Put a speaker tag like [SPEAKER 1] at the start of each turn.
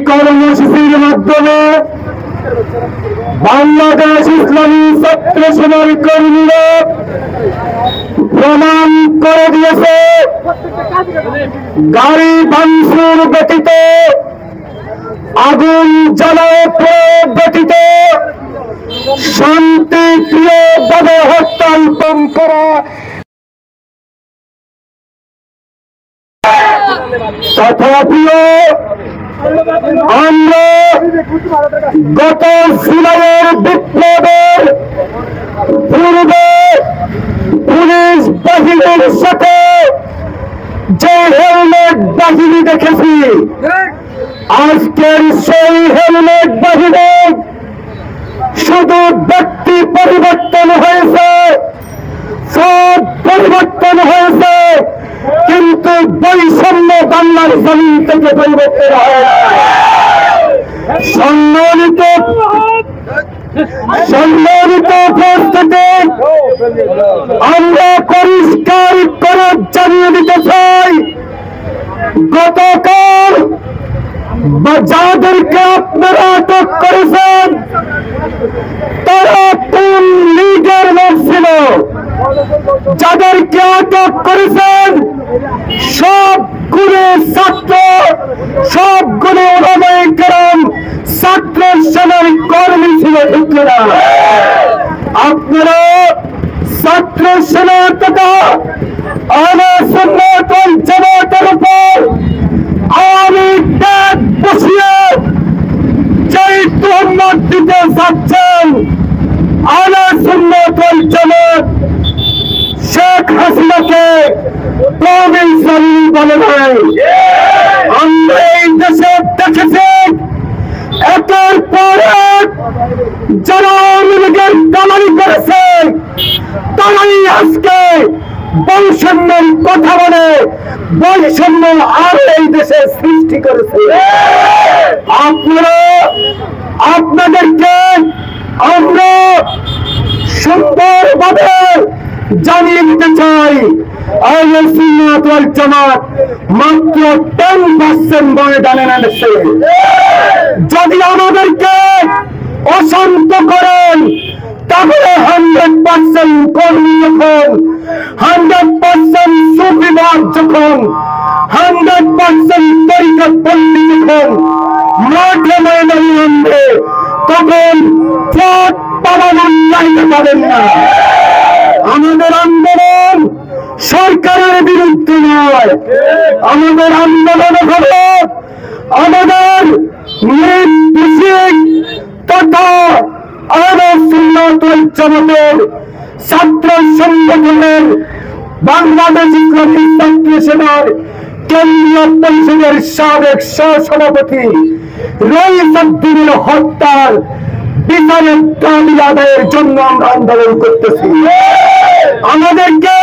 [SPEAKER 1] কর্মসূচির মাধ্যমে বাংলাদেশ ইসলামী ছাত্র সমাজ কর্মীরা প্রমাণ করে দিয়েছে গাড়ি ভাঙচুর ব্যতীত, আগুন জ্বালায় প্রয়োগ ব্যতীত শান্তিপ্রিয়ভাবে হরতাল পালন করা। তথাপিও আমরা গত জুলাইয়ের বিপ্লবের পূর্বে পুলিশ বাহিনীর সাথে যে হেলমেট বাহিনী দেখেছি, আজকের সেই হেলমেট বাহিনী শুধু ব্যক্তি পরিবর্তন হয়েছে, সব পরিবর্তন হয়েছে, কিন্তু বৈষম্য বাংলার জমিন থেকে পরিবর্তন হয়। সম্মানিত উপস্থিতি, আমরা পরিষ্কার করে জানিয়ে দিতে চাই, গতকাল যাদেরকে আপনারা আটক করেছেন তারা কোন লীগের লোক ছিল? যাদেরকে আটক করেছেন সবগুলো ছাত্র, সবগুলো ওলামায়ে কেরাম ছাত্র সেনার কর্মী ছিল, ঠিক না? আপনারা ছাত্র সেনা তথা আহলে সুন্নাত ওয়াল জামাতের উপর আওয়ামী লীগ বসিয়ে যেই তুহমত দিতে চাচ্ছেন, আহলে সুন্নাত ওয়াল জামাত শেখ হাসিনাকে কওমি জালিম বলে নাই। আমরা এই দেশে দেখেছি একের পর এক যারা আওয়ামী লীগের দালালি করেছে তারাই আজকে বৈষম্যের কথা বলে বৈষম্য আর এই দেশে সৃষ্টি করেছে। আপনাদেরকে আমরা সুন্দরভাবে জানিয়ে দিতে চাই, আহলে সুন্নাত ওয়াল জামাত মাত্র 10% ময়দানে নেমেছে। যদি আমাদেরকে অশান্ত করেন তাহলে 100% কর্মী যখন, 100% সুফিবাদ যখন, 100% তরিকত পল্লী যখন মাঠে ময়দানে নামবে তখন পথ পালানোর জায়গা পাবেন না। আমাদের আন্দোলন সরকারের বিরুদ্ধে নয়, আমাদের আন্দোলন হলো আমাদের তথা আহলে সুন্নাত ওয়াল জামাতের ছাত্র সংগঠনের বাংলাদেশ ইসলামী ছাত্র সেনার কেন্দ্রীয় পরিষদের সাবেক সহসভাপতি রইসউদ্দিনের হত্যার বিচারের দাবি আদায়ের জন্য আমরা আন্দোলন করতেছি। আমাদেরকে